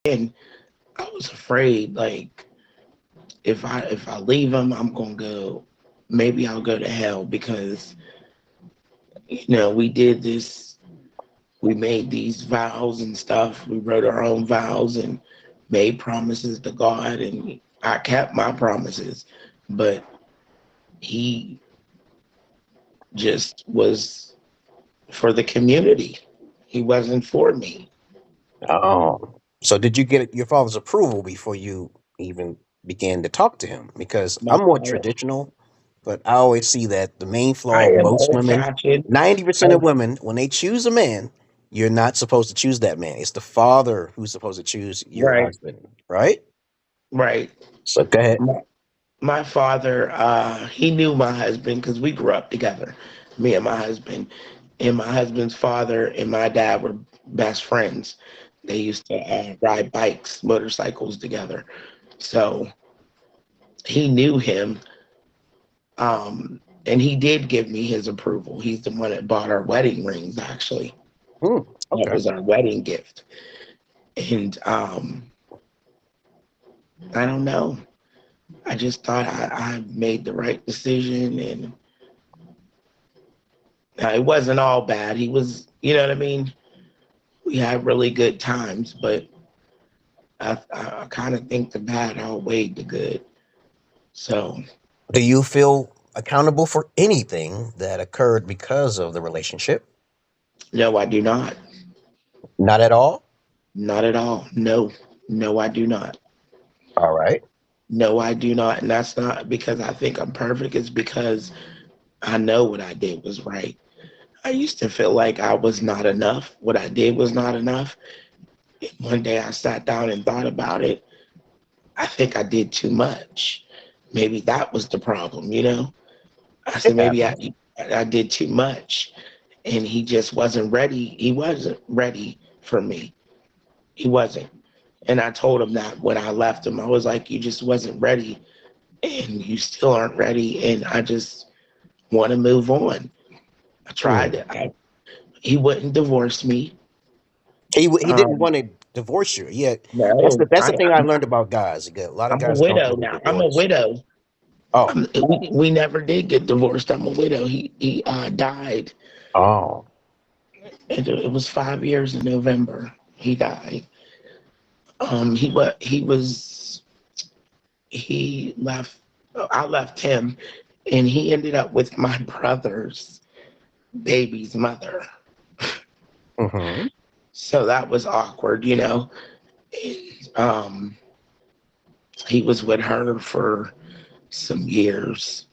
And I was afraid, like, if I leave him, I'm gonna go. Maybe I'll go to hell because we did this. We made these vows and stuff. We wrote our own vows and made promises to God, and I kept my promises. But he just was for the community. He wasn't for me. Oh, so did you get your father's approval before you even began to talk to him? Because My I'm more father, traditional, but I always see that the main flaw I of am most old women, fashioned. 90% of women, when they choose a man, you're not supposed to choose that man. It's the father who's supposed to choose your Right, husband, right? right. So go ahead. My father, he knew my husband because we grew up together, me and my husband. And my husband's father and my dad were best friends. They used to ride bikes, motorcycles together. So he knew him. And he did give me his approval. He's the one that bought our wedding rings, actually. That Okay. was our wedding gift. And I don't know. I just thought I made the right decision. And it wasn't all bad. He was, you know what I mean? We had really good times, but I kind of think the bad outweighed the good. So, Do you feel accountable for anything that occurred because of the relationship? no, I do not. Not at all. Not at all. No, no, I do not. All right. No, I do not. And that's not because I think I'm perfect. It's because I know what I did was right. I used to feel like I was not enough. What I did was not enough. And one day I sat down and thought about it. I think I did too much. Maybe that was the problem. I It said maybe I happens. I did too much, and he just wasn't ready. He wasn't ready for me. He wasn't. And I told him that when I left him. I was like, you just wasn't ready, and you still aren't ready, and I just want to move on. I Hmm. tried. He wouldn't divorce me. He didn't Um, want to divorce you. Yeah, that's the no, that's the thing I learned about guys. A lot of I'm a guys don't widow get now. I'm a divorced. widow. Oh, We never did get divorced. I'm a widow. He died. oh, It was 5 years in November. He died. He left. I left him, and he ended up with my brother's baby's mother. mm-hmm. So that was awkward. And, he was with her for some years,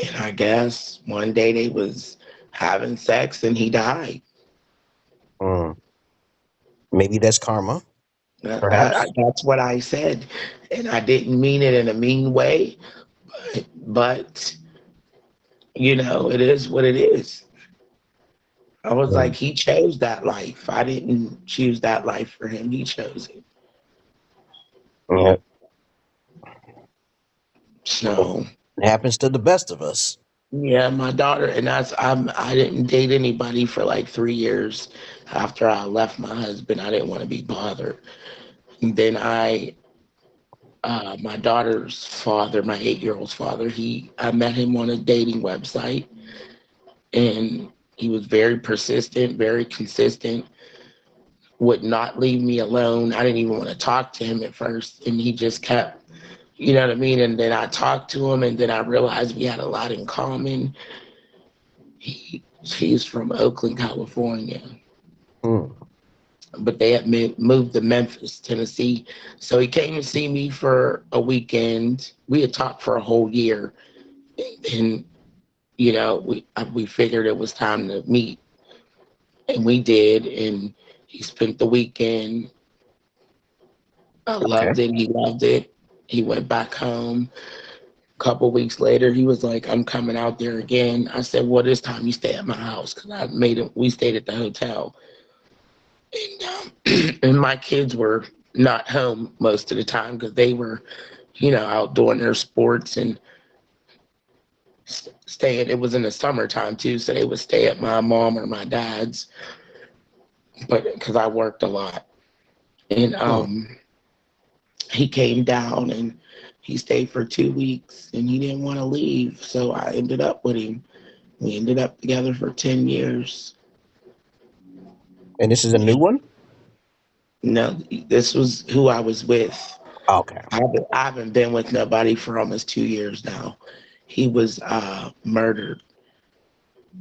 and I guess one day they was having sex, and he died. Mm. Maybe that's karma, perhaps. That's what I said, and I didn't mean it in a mean way, but it is what it is. I was like, Mm. he chose that life. I didn't choose that life for him. He chose it. Yeah, well, So it happens to the best of us. yeah, my daughter and I didn't date anybody for like 3 years after I left my husband. I didn't want to be bothered. And then my daughter's father, my 8-year old's father, I met him on a dating website, and he was very persistent, very consistent, would not leave me alone. I didn't even want to talk to him at first, and he just kept, you know what I mean? And then I talked to him, and then I realized we had a lot in common. He's from Oakland, California, Mm. but they had moved to Memphis, Tennessee. So he came to see me for a weekend. We had talked for a whole year, and we figured it was time to meet, and we did. And he spent the weekend. I Okay. loved it. He loved it. He went back home. A couple weeks later, he was like, "I'm coming out there again." I said, "Well, this time you stay at my house," because I made it. We stayed at the hotel, and and my kids were not home most of the time because they were, out doing their sports and staying. It was in the summertime too, so they would stay at my mom or my dad's. But because I worked a lot, And Hmm. he came down and he stayed for 2 weeks and he didn't want to leave. So I ended up with him. We ended up together for 10 years. And this is a new one? No, this was who I was with. Okay. I haven't been with nobody for almost 2 years now. He was murdered.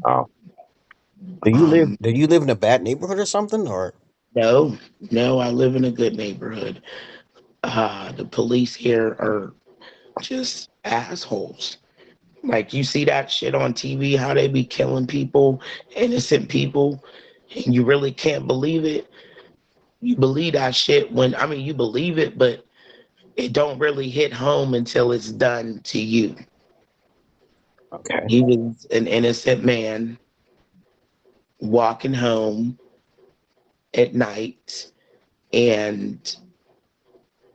Oh. Do you live Um, do you live in a bad neighborhood or something? Or no, no, I live in a good neighborhood. The police here are just assholes. Like you see that shit on TV, how they be killing people, innocent people, and you really can't believe it. You believe that shit when I mean you believe it, but it don't really hit home until it's done to you. okay. He was an innocent man walking home at night and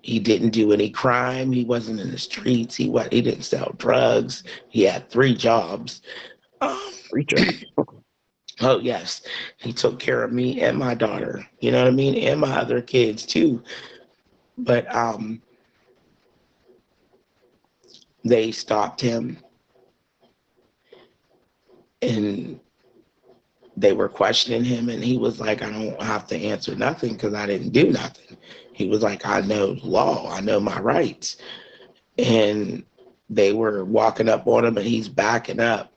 he didn't do any crime. He wasn't in the streets. He didn't sell drugs. He had 3 jobs. Um, Preacher. oh yes, he took care of me and my daughter. You know what I mean, and my other kids too. But they stopped him and they were questioning him, and he was like, "I don't have to answer nothing because I didn't do nothing." He was like, "I know law. I know my rights." And they were walking up on him, and he's backing up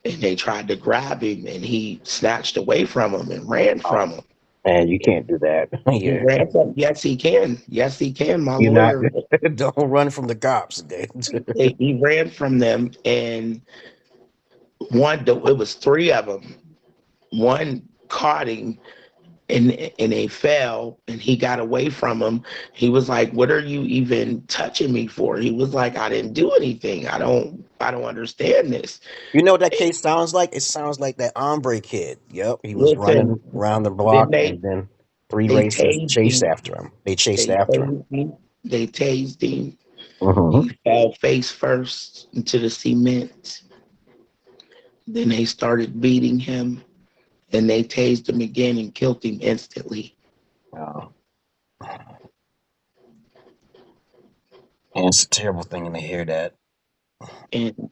and they tried to grab him and he snatched away from them and ran Oh from them. man, you can't do that. He Yeah. ran from Yes, he can. Yes, he can. My You're not lawyer, don't run from the cops, okay? he ran from them and it was 3 of them. One caught him and they fell and he got away from him. He was like, "What are you even touching me for?" He was like, "I didn't do anything. I don't understand this." You know what that case sounds like? It sounds like that ombre kid. Yep. He was running Listen, around the then block they and then three they racers tased chased him. after him. They chased They after him. tased him. They tased him. Hmm. He fell face first into the cement. Then they started beating him. Then they tased him again and killed him instantly. Oh, and it's a terrible thing to hear that. And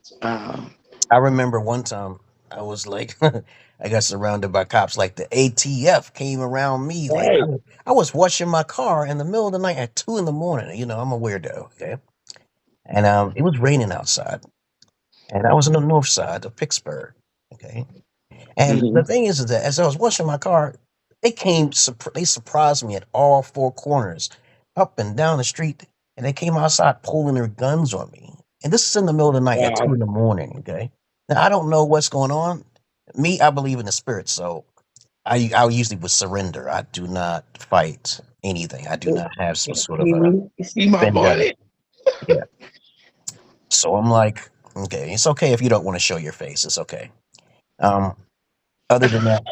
I remember one time I was like, I got surrounded by cops. Like the ATF came around me. Like right. I was washing my car in the middle of the night at 2 in the morning. You know, I'm a weirdo. Okay, and it was raining outside, and I was on the north side of Pittsburgh. Okay, and the Hmm. thing is that as I was washing my car, they surprised me at all 4 corners, up and down the street, and they came outside pulling their guns on me. And this is in the middle of the night at 2 in the morning. Okay, now I don't know what's going on. Me, I believe in the spirit, so I usually would surrender. I do not fight anything. I do not have some sort of a You see my vendetta. bonnet? Yeah. So I'm like, okay, it's okay if you don't want to show your face. It's okay. Um, Other than that,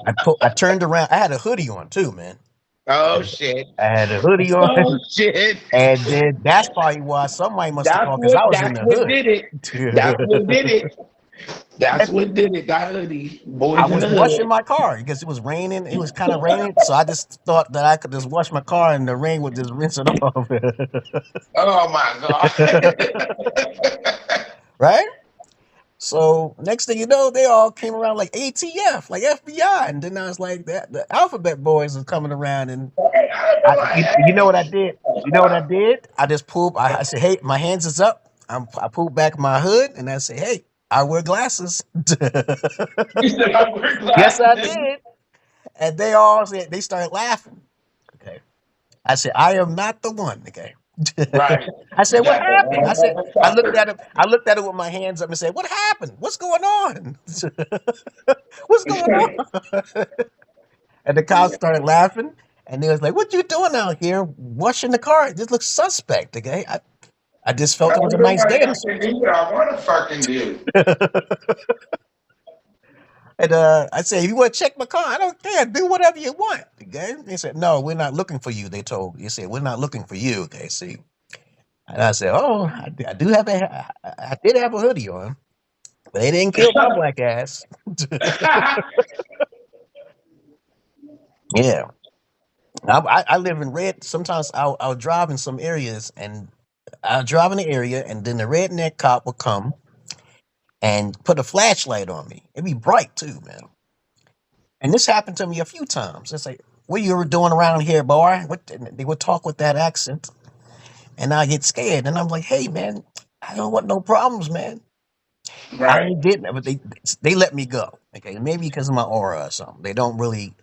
I turned around. I had a hoodie on too, man. Oh shit! I had a hoodie on, Oh shit! and then that's probably why somebody must have That's called because what. I was in That's the what hood. did it. That's what did it. That's And what did it. That hoodie. I Boys in was the washing hood. my car because it was raining. It was kind of raining, so I just thought that I could just wash my car and the rain would just rinse it off. Oh my god. Right? So next thing you know, they all came around like ATF, like FBI, and then I was like, that the Alphabet Boys was coming around, and I'd be like, you know what I hey. did? You know what I did? I just pulled. I said, "Hey, my hands is up." I pulled back my hood and I said, "Hey, I wear glasses." You said I wear Yes, I glasses. did. And they all said they started laughing. Okay. I said, "I am not the one." Okay. Right. I You said, "What got the happened?" I wrong said, "I looked motherfucker. at him. I looked at it with my hands up and said, 'What happened? What's going on? What's going on?'" And the cops started laughing. And they was like, "What you doing out here washing the car? It just looks suspect." Okay. I just felt it was a Nobody nice day. got to do what I want to fucking do. And I said, "If you want to check my car, I don't care. Do whatever you want." Okay. They said, "No, we're not looking for you." They told me. They said, "We're not looking for you." Okay. See. And I said, "Oh, I do have I did have a hoodie on, but they didn't kill my black ass." Yeah. I live in red. Sometimes I'll drive in some areas, and I'll drive in the area, and then the redneck cop will come and put a flashlight on me. It'd be bright too, man. And this happened to me a few times. It's like, what you were doing around here, boy? What they would talk with that accent, and I get scared, and I'm like, hey, man, I don't want no problems, man. I Right. ain't getting it, but they let me go. Okay, maybe because of my aura or something. They don't really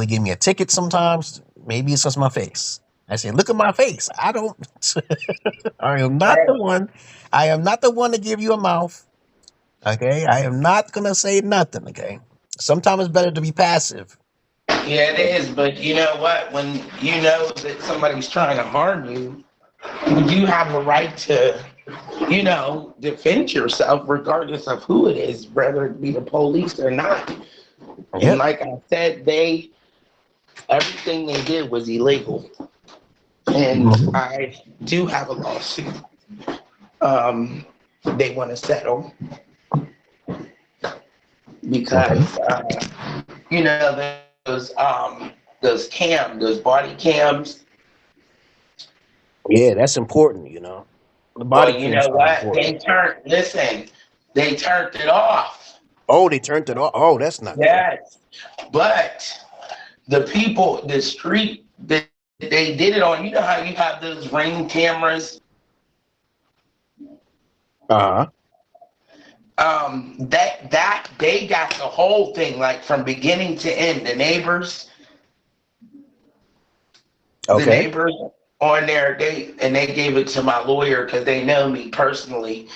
give me a ticket sometimes. Maybe it's just my face. I say, look at my face. I don't. I am not the Right. one. I am not the one to give you a mouth. Okay, I am not gonna say nothing. Okay, sometimes it's better to be passive. Yeah, it is. But you know what? When you know that somebody's trying to harm you, you have a right to, defend yourself regardless of who it is, whether it be the police or not. And Yep. like I said, everything they did was illegal. And Mhm. I do have a lawsuit. They want to settle Okay. because those body cams. Yeah, that's important. The body Well, you cams know are what? important. They turned it off. Oh, they turned it off. Oh, that's not good. Yes. But the people, the street that they did it on, you know how you have those ring cameras? Uh huh. That they got the whole thing, like from beginning to end. The Okay. neighbors on there, they gave it to my lawyer because they know me personally.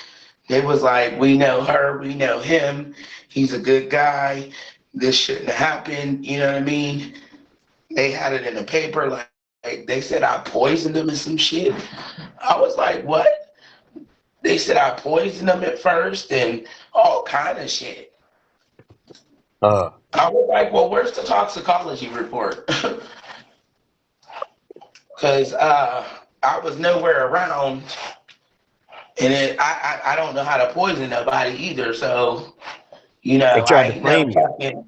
They was like, we know her, we know him. He's a good guy. This shouldn't have happened. You know what I mean? They had it in the paper, like they said I poisoned him and some shit. I was like, what? They said I poisoned him at first and all kind of shit. Uh. I was like, well, where's the toxicology report? Because I was nowhere around, and I don't know how to poison nobody either. So They I tried to ain't no frame you. fucking.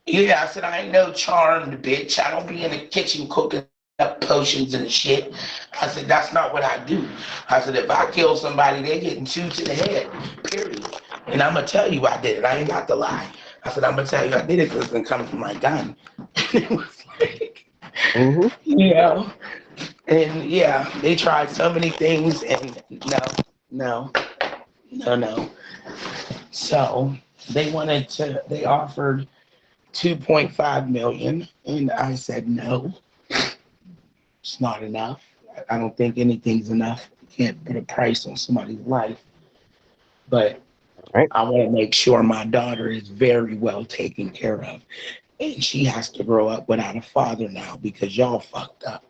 Yeah, I said I ain't no charmed bitch. I don't be in the kitchen cooking up potions and shit. I said that's not what I do. I said if I kill somebody, they getting two to the head. Period. And I'm gonna tell you I did it. I ain't got to lie. I said I'm gonna tell you I did it because it's gonna come from my gun. And it was like, Hmm. you know, and yeah, they tried so many things, and no, no, no. So they offered 2.5 million, and I said no, it's not enough. I don't think anything's enough. You can't put a price on somebody's life, but Right. I want to make sure my daughter is very well taken care of, and she has to grow up without a father now because y'all fucked up.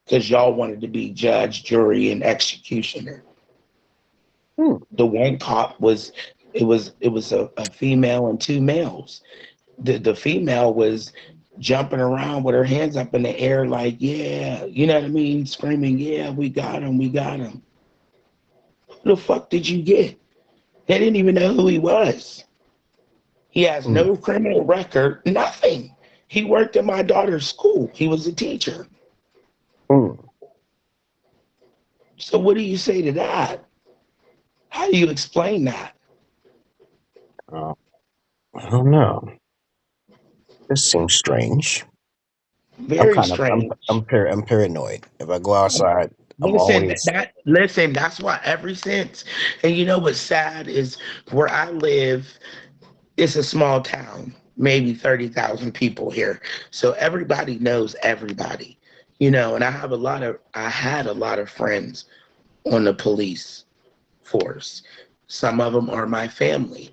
Because y'all wanted to be judge, jury, and executioner. Hmm. The one cop was a female and two males. The female was jumping around with her hands up in the air like, yeah, you know what I mean, screaming, yeah, we got him, we got him. Who the fuck did you get? They didn't even know who he was. He has Hmm. no criminal record, nothing. He worked at my daughter's school. He was a teacher. Hmm. So what do you say to that? How do you explain that? Uh, I don't know. This seems strange. I'm Very kind of strange. I'm paranoid. If I go outside, I'm Listen, always that's why ever since, and you know what's sad is where I live, it's a small town, maybe 30,000 people here. So everybody knows everybody, and I had a lot of friends on the police force. Some of them are my family.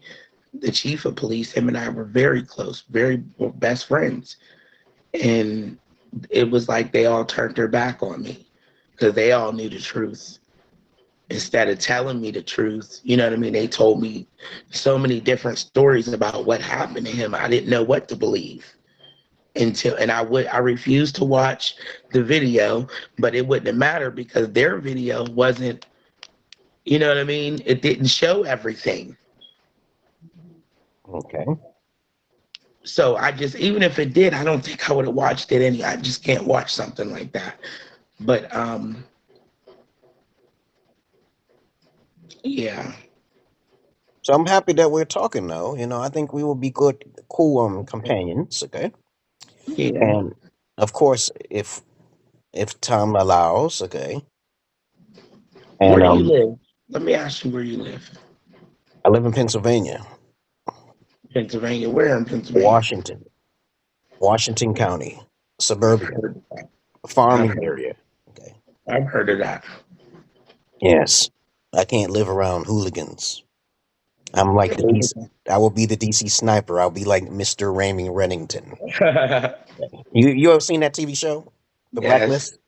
The chief of police, him and I were very close, very best friends. And it was like they all turned their back on me because they all knew the truth. Instead of telling me the truth, you know what I mean? They told me so many different stories about what happened to him. I didn't know what to believe and I refused to watch the video, but it wouldn't matter because their video wasn't, you know what I mean? It didn't show everything. okay. So I just, even if it did, I don't think I would have watched it I just can't watch something like that. But yeah. So I'm happy that we're talking though. I think we will be good, cool companions. Okay, Yeah. and of course, if time allows, okay, and Where do you live? Let me ask you where you live. I live in Pennsylvania, Pennsylvania. Where in Pennsylvania? Washington, Washington County, I've suburbia, heard of that. I've farming heard, area. Okay, I've heard of that. yes, I can't live around hooligans. I'm like the DC. I will be the DC sniper. I'll be like Mr. Raymond Reddington. You ever seen that TV show, The Yes, Blacklist?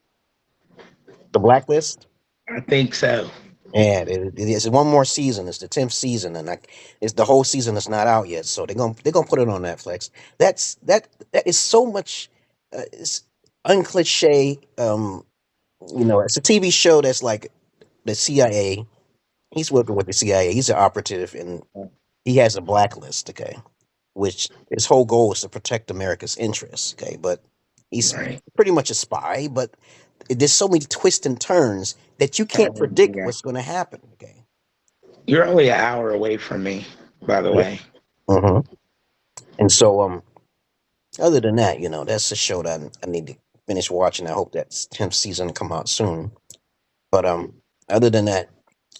The Blacklist. I think so. Yeah, it is one more season. It's the 10th season, and it's the whole season that's not out yet. So they're gonna put it on Netflix. That is so much. It's uncliche. It's a TV show that's like the CIA. He's working with the CIA. He's an operative, and he has a blacklist. Okay, which his whole goal is to protect America's interests. Okay, but he's Right. pretty much a spy. But there's so many twists and turns that you can't predict Yeah. what's going to happen. Okay. You're only an hour away from me, by the Yeah. way. hmm And so, other than that, that's a show that I need to finish watching. I hope that 10th season come out soon. But other than that,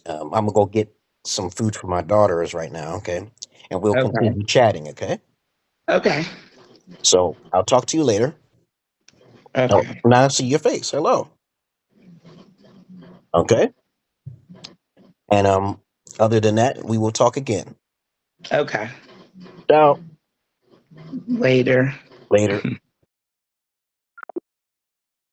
I'm gonna go get some food for my daughters right now. Okay, and we'll Okay. continue chatting. Okay. Okay. So I'll talk to you later. Oh, Okay. now I see your face. Hello. Okay. And other than that, we will talk again. Okay. Ciao. Later. Later.